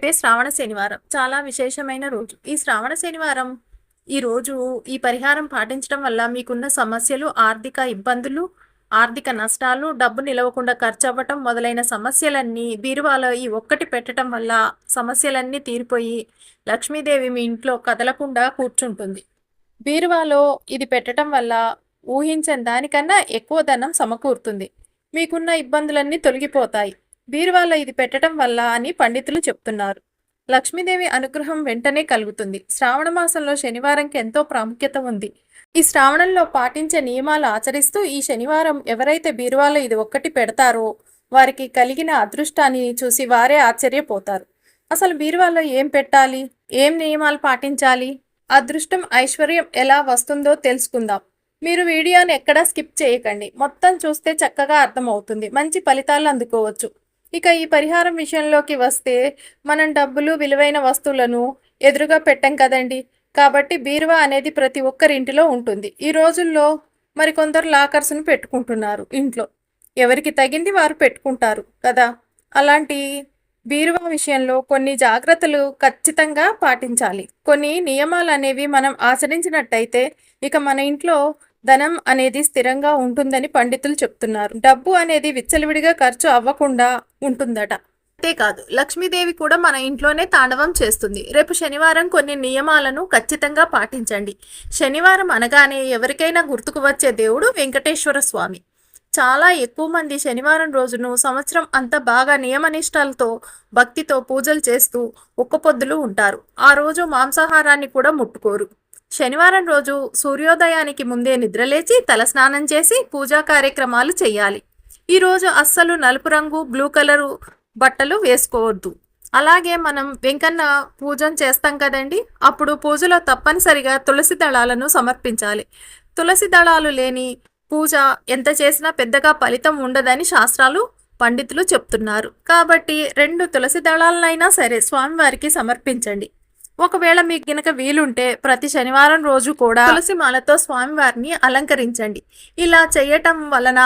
రేపే శ్రావణ శనివారం చాలా విశేషమైన రోజు. ఈ శ్రావణ శనివారం ఈ రోజు ఈ పరిహారం పాటించడం వల్ల మీకున్న సమస్యలు, ఆర్థిక ఇబ్బందులు, ఆర్థిక నష్టాలు, డబ్బు నిలవకుండా ఖర్చవ్వటం మొదలైన సమస్యలన్నీ బీరువాలో ఈ ఒక్కటి పెట్టడం వల్ల సమస్యలన్నీ తీరిపోయి లక్ష్మీదేవి మీ ఇంట్లో కదలకుండా కూర్చుంటుంది. బీరువాలో ఇది పెట్టడం వల్ల ఊహించని దానికన్నా ఎక్కువ ధనం సమకూరుతుంది. మీకున్న ఇబ్బందులన్నీ తొలగిపోతాయి. బీరువాలో ఇది పెట్టడం వల్ల అని పండితులు చెప్తున్నారు. లక్ష్మీదేవి అనుగ్రహం వెంటనే కలుగుతుంది. శ్రావణ మాసంలో శనివారంకి ఎంతో ప్రాముఖ్యత ఉంది. ఈ శ్రావణంలో పాటించే నియమాలు ఆచరిస్తూ ఈ శనివారం ఎవరైతే బీరువాలో ఇది ఒక్కటి పెడతారో వారికి కలిగిన అదృష్టాన్ని చూసి వారే ఆశ్చర్యపోతారు. అసలు బీరువాలో ఏం పెట్టాలి, ఏం నియమాలు పాటించాలి, అదృష్టం ఐశ్వర్యం ఎలా వస్తుందో తెలుసుకుందాం. మీరు వీడియోని ఎక్కడా స్కిప్ చేయకండి. మొత్తం చూస్తే చక్కగా అర్థమవుతుంది. మంచి ఫలితాలు అందుకోవచ్చు. ఇక ఈ పరిహారం విషయంలోకి వస్తే మనం డబ్బులు, విలువైన వస్తువులను ఎదురుగా పెట్టం కదండి. కాబట్టి బీరువా అనేది ప్రతి ఒక్కరింటిలో ఉంటుంది. ఈ రోజుల్లో మరికొందరు లాకర్స్ను పెట్టుకుంటున్నారు ఇంట్లో. ఎవరికి తగింది వారు పెట్టుకుంటారు కదా. అలాంటి బీరువా విషయంలో కొన్ని జాగ్రత్తలు ఖచ్చితంగా పాటించాలి. కొన్ని నియమాలు అనేవి మనం ఆచరించినట్టయితే ఇక మన ఇంట్లో ధనం అనేది స్థిరంగా ఉంటుందని పండితులు చెప్తున్నారు. డబ్బు అనేది విచ్చలవిడిగా ఖర్చు అవ్వకుండా ఉంటుందట. అంతేకాదు లక్ష్మీదేవి కూడా మన ఇంట్లోనే తాండవం చేస్తుంది. రేపు శనివారం కొన్ని నియమాలను ఖచ్చితంగా పాటించండి. శనివారం అనగానే ఎవరికైనా గుర్తుకు వచ్చే దేవుడు వెంకటేశ్వర స్వామి. చాలా ఎక్కువ మంది శనివారం రోజును సంవత్సరం అంతా బాగా నియమనిష్టాలతో భక్తితో పూజలు చేస్తూ ఒక్కపొద్దులు ఉంటారు. ఆ రోజు మాంసాహారాన్ని కూడా ముట్టుకోరు. శనివారం రోజు సూర్యోదయానికి ముందే నిద్రలేచి తలస్నానం చేసి పూజా కార్యక్రమాలు చేయాలి. ఈరోజు అస్సలు నలుపు రంగు, బ్లూ కలరు బట్టలు వేసుకోవద్దు. అలాగే మనం వెంకన్న పూజన చేస్తాం కదండి, అప్పుడు పూజలో తప్పనిసరిగా తులసి దళాలను సమర్పించాలి. తులసి దళాలు లేని పూజ ఎంత చేసినా పెద్దగా ఫలితం ఉండదని శాస్త్రాలు పండితులు చెప్తున్నారు. కాబట్టి 2 తులసి దళాలనైనా సరే స్వామివారికి సమర్పించండి. ఒకవేళ మీకు గనక వీలుంటే ప్రతి శనివారం రోజు కూడా తులసి మాలతో స్వామివారిని అలంకరించండి. ఇలా చేయటం వలన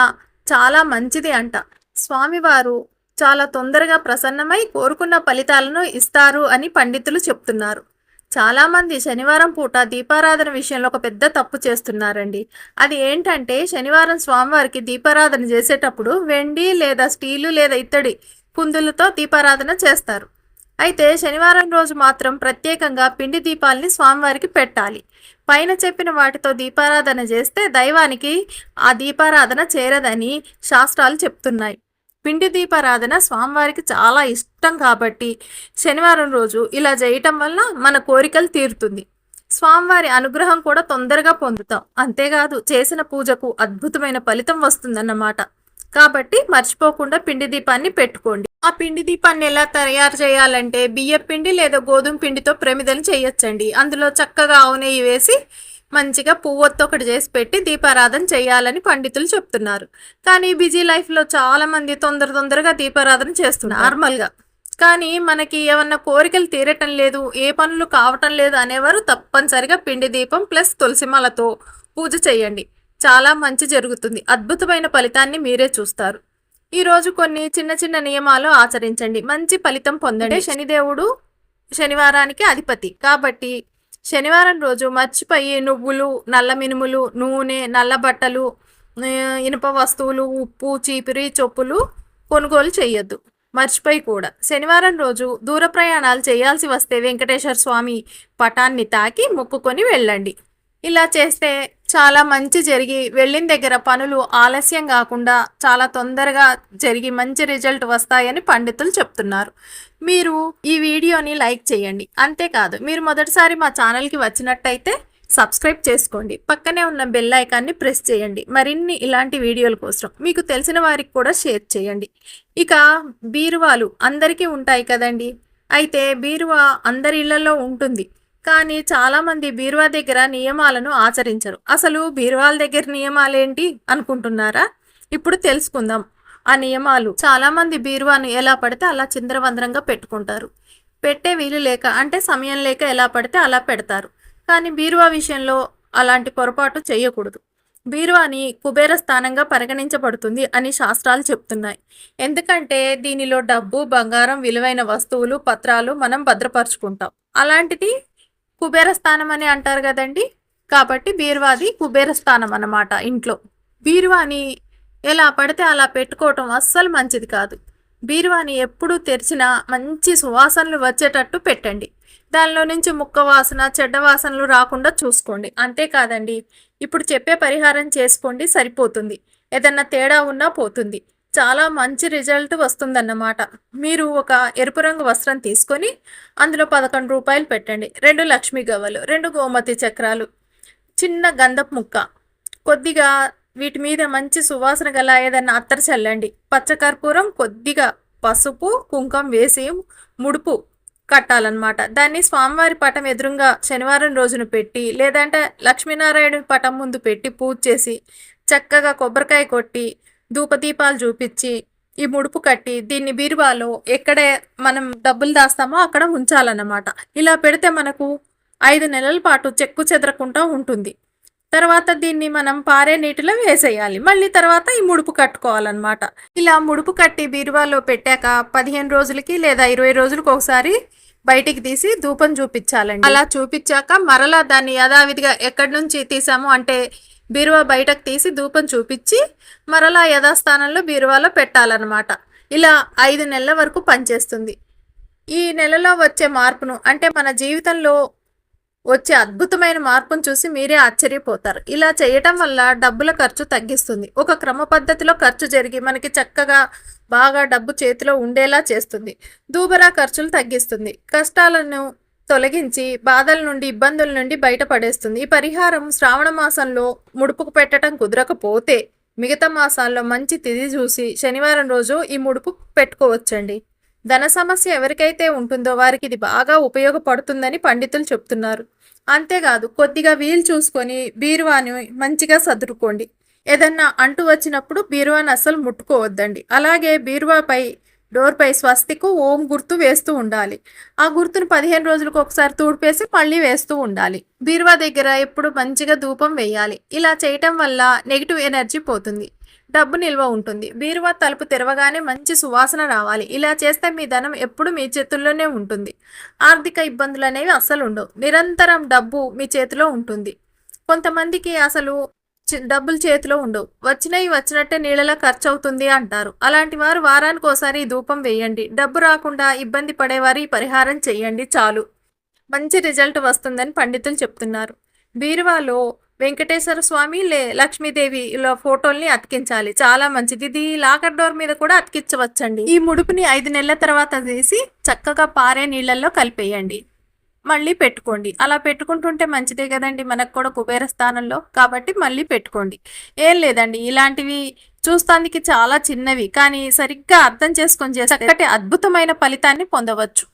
చాలా మంచిది అంట. స్వామివారు చాలా తొందరగా ప్రసన్నమై కోరుకున్న ఫలితాలను ఇస్తారు అని పండితులు చెప్తున్నారు. చాలామంది శనివారం పూట దీపారాధన విషయంలో ఒక పెద్ద తప్పు చేస్తున్నారండి. అది ఏంటంటే శనివారం స్వామివారికి దీపారాధన చేసేటప్పుడు వెండి లేదా స్టీలు లేదా ఇత్తడి కుందులతో దీపారాధన చేస్తారు. అయితే శనివారం రోజు మాత్రం ప్రత్యేకంగా పిండి దీపాలని స్వామివారికి పెట్టాలి. పైన చెప్పిన వాటితో దీపారాధన చేస్తే దైవానికి ఆ దీపారాధన చేరదని శాస్త్రాలు చెప్తున్నాయి. పిండి దీపారాధన స్వామివారికి చాలా ఇష్టం కాబట్టి శనివారం రోజు ఇలా చేయటం వల్ల మన కోరికలు తీరుతుంది. స్వామివారి అనుగ్రహం కూడా తొందరగా పొందుతాం. అంతేకాదు చేసిన పూజకు అద్భుతమైన ఫలితం వస్తుందన్నమాట. కాబట్టి మర్చిపోకుండా పిండి దీపాన్ని పెట్టుకోండి. ఆ పిండి దీపాన్ని ఎలా తయారు చేయాలంటే బియ్య పిండి లేదా గోధుమ పిండితో ప్రమిదలు చేయొచ్చండి. అందులో చక్కగా ఆవు నెయ్యి వేసి మంచిగా పువ్వొత్తు ఒకటి చేసి పెట్టి దీపారాధన చేయాలని పండితులు చెప్తున్నారు. కానీ బిజీ లైఫ్లో చాలామంది తొందరగా దీపారాధన చేస్తున్నారు నార్మల్గా. కానీ మనకి ఏమన్నా కోరికలు తీరటం లేదు, ఏ పనులు కావటం లేదు అనేవారు తప్పనిసరిగా పిండి దీపం ప్లస్ తులసిమాలతో పూజ చేయండి. చాలా మంచి జరుగుతుంది. అద్భుతమైన ఫలితాన్ని మీరే చూస్తారు. ఈరోజు కొన్ని చిన్న చిన్న నియమాలు ఆచరించండి. మంచి ఫలితం పొందండి. శనిదేవుడు శనివారానికి అధిపతి కాబట్టి శనివారం రోజు మర్చిపోయి నువ్వులు, నల్ల మినుములు, నూనె, నల్ల బట్టలు, ఇనుప వస్తువులు, ఉప్పు, చీపిరి, చొప్పులు కొనుగోలు చేయొద్దు. మర్చిపోయి కూడా శనివారం రోజు దూర ప్రయాణాలు చేయాల్సి వస్తే వెంకటేశ్వర స్వామి పటాన్ని తాకి మొక్కుకొని వెళ్ళండి. ఇలా చేస్తే చాలా మంచి జరిగి వెళ్ళిన దగ్గర పనులు ఆలస్యం కాకుండా చాలా తొందరగా జరిగి మంచి రిజల్ట్ వస్తాయని పండితులు చెప్తున్నారు. మీరు ఈ వీడియోని లైక్ చేయండి. అంతేకాదు మీరు మొదటిసారి మా ఛానల్కి వచ్చినట్టయితే సబ్స్క్రైబ్ చేసుకోండి. పక్కనే ఉన్న బెల్ ఐకాన్ని ప్రెస్ చేయండి. మరిన్ని ఇలాంటి వీడియోల కోసం మీకు తెలిసిన వారికి కూడా షేర్ చేయండి. ఇక బీరువాలు అందరికీ ఉంటాయి కదండి. అయితే బీరువా అందరి ఇళ్లలో ఉంటుంది. కానీ చాలామంది బీరువా దగ్గర నియమాలను ఆచరించరు. అసలు బీరువాల దగ్గర నియమాలేంటి అనుకుంటున్నారా? ఇప్పుడు తెలుసుకుందాం ఆ నియమాలు. చాలామంది బీరువాను ఎలా పడితే అలా చిందరవందరంగా పెట్టుకుంటారు. పెట్టే వీలు లేక అంటే సమయం లేక ఎలా పడితే అలా పెడతారు. కానీ బీరువా విషయంలో అలాంటి పొరపాటు చేయకూడదు. బీరువాని కుబేర స్థానంగా పరిగణించబడుతుంది అని శాస్త్రాలు చెప్తున్నాయి. ఎందుకంటే దీనిలో డబ్బు, బంగారం, విలువైన వస్తువులు, పత్రాలు మనం భద్రపరుచుకుంటాం. అలాంటిది కుబేర స్థానం అని అంటారు కదండి. కాబట్టి బీరువాది కుబేర స్థానం అన్నమాట ఇంట్లో. బీరువాని ఎలా పడితే అలా పెట్టుకోవటం అస్సలు మంచిది కాదు. బీరువాని ఎప్పుడూ తెరిచినా మంచి సువాసనలు వచ్చేటట్టు పెట్టండి. దానిలో నుంచి ముక్క వాసన, చెడ్డ వాసనలు రాకుండా చూసుకోండి. అంతేకాదండి, ఇప్పుడు చెప్పే పరిహారం చేసుకోండి, సరిపోతుంది. ఏదన్నా తేడా ఉన్నా పోతుంది. చాలా మంచి రిజల్ట్ వస్తుందన్నమాట. మీరు ఒక ఎరుపు రంగు వస్త్రం తీసుకొని అందులో ₹11 పెట్టండి. 2 లక్ష్మీ గవ్వలు, 2 గోమతి చక్రాలు, చిన్న గంధపు ముక్క, కొద్దిగా వీటి మీద మంచి సువాసన గల ఏదన్నా అత్తరు చల్లండి. పచ్చకర్పూరం, కొద్దిగా పసుపు, కుంకుమ వేసి ముడుపు కట్టాలన్నమాట. దాన్ని స్వామివారి పటం ఎదురుగా శనివారం రోజున పెట్టి, లేదంటే లక్ష్మీనారాయణ పటం ముందు పెట్టి పూజ చేసి, చక్కగా కొబ్బరికాయ కొట్టి, ధూపదీపాలు చూపించి, ఈ ముడుపు కట్టి దీన్ని బీరువాలో ఎక్కడ మనం డబ్బులు దాస్తామో అక్కడ ఉంచాలన్నమాట. ఇలా పెడితే మనకు 5 నెలల పాటు చెక్కు చెదరకుండా ఉంటుంది. తర్వాత దీన్ని మనం పారే నీటిలో వేసేయాలి. మళ్ళీ తర్వాత ఈ ముడుపు కట్టుకోవాలన్నమాట. ఇలా ముడుపు కట్టి బీరువాలో పెట్టాక 15 రోజులకి లేదా 20 రోజులకు ఒకసారి బయటికి తీసి ధూపం చూపించాలండి. అలా చూపించాక మరలా దాన్ని యథావిధిగా ఎక్కడి నుంచి తీసామో అంటే బీరువా బయటకు తీసి ధూపం చూపించి మరలా యథాస్థానంలో బీరువాలో పెట్టాలన్నమాట. ఇలా 5 నెలల వరకు పనిచేస్తుంది. ఈ నెలలో వచ్చే మార్పును అంటే మన జీవితంలో వచ్చే అద్భుతమైన మార్పును చూసి మీరే ఆశ్చర్యపోతారు. ఇలా చేయటం వల్ల డబ్బుల ఖర్చు తగ్గిస్తుంది. ఒక క్రమ పద్ధతిలో ఖర్చు జరిగి మనకి చక్కగా బాగా డబ్బు చేతిలో ఉండేలా చేస్తుంది. దూబరా ఖర్చులు తగ్గిస్తుంది. కష్టాలను తొలగించి బాధల నుండి, ఇబ్బందుల నుండి బయటపడేస్తుంది. ఈ పరిహారం శ్రావణ మాసంలో ముడుపుకు పెట్టడం కుదరకపోతే మిగతా మాసాల్లో మంచి తిథి చూసి శనివారం రోజు ఈ ముడుపు పెట్టుకోవచ్చండి. ధన సమస్య ఎవరికైతే ఉంటుందో వారికి ఇది బాగా ఉపయోగపడుతుందని పండితులు చెప్తున్నారు. అంతేకాదు, కొద్దిగా వీలు చూసుకొని బీరువాని మంచిగా సదురుకోండి. ఏదన్నా అంటు వచ్చినప్పుడు బీరువాని అస్సలు ముట్టుకోవద్దండి. అలాగే బీరువాపై డోర్పై స్వస్తికు ఓం గుర్తు వేస్తూ ఉండాలి. ఆ గుర్తును 15 రోజులకు ఒకసారి తూడిపేసి మళ్ళీ వేస్తూ ఉండాలి. బీరువా దగ్గర ఎప్పుడు మంచిగా ధూపం వేయాలి. ఇలా చేయటం వల్ల నెగిటివ్ ఎనర్జీ పోతుంది, డబ్బు నిల్వ ఉంటుంది. బీరువా తలుపు తెరవగానే మంచి సువాసన రావాలి. ఇలా చేస్తే మీ ధనం ఎప్పుడు మీ చేతుల్లోనే ఉంటుంది. ఆర్థిక ఇబ్బందులు అనేవి అస్సలు ఉండవు. నిరంతరం డబ్బు మీ చేతిలో ఉంటుంది. కొంతమందికి అసలు డబ్బులు చేతిలో ఉండవు. వచ్చినవి వచ్చినట్టే నీళ్ళలా ఖర్చు అవుతుంది అంటారు. అలాంటి వారు వారానికి ఒకసారి ధూపం వేయండి. డబ్బు రాకుండా ఇబ్బంది పడేవారు ఈ పరిహారం చేయండి, చాలు మంచి రిజల్ట్ వస్తుందని పండితులు చెప్తున్నారు. బీరువాలో వెంకటేశ్వర స్వామి లక్ష్మీదేవి ఇలా ఫోటోల్ని అతికించాలి, చాలా మంచిది. ఇది లాకర్ డోర్ మీద కూడా అతికించవచ్చండి. ఈ ముడుపుని 5 నెలల తర్వాత తీసి చక్కగా పారే నీళ్ళల్లో కలిపేయండి, మళ్ళీ పెట్టుకోండి. అలా పెట్టుకుంటుంటే మంచిదే కదండి, మనకు కూడా కుబేర స్థానంలో. కాబట్టి మళ్ళీ పెట్టుకోండి. ఏం లేదండి, ఇలాంటివి చూస్తానికి చాలా చిన్నవి కానీ సరిగ్గా అర్థం చేసుకొని చేస్తే చక్కటి అద్భుతమైన ఫలితాన్ని పొందవచ్చు.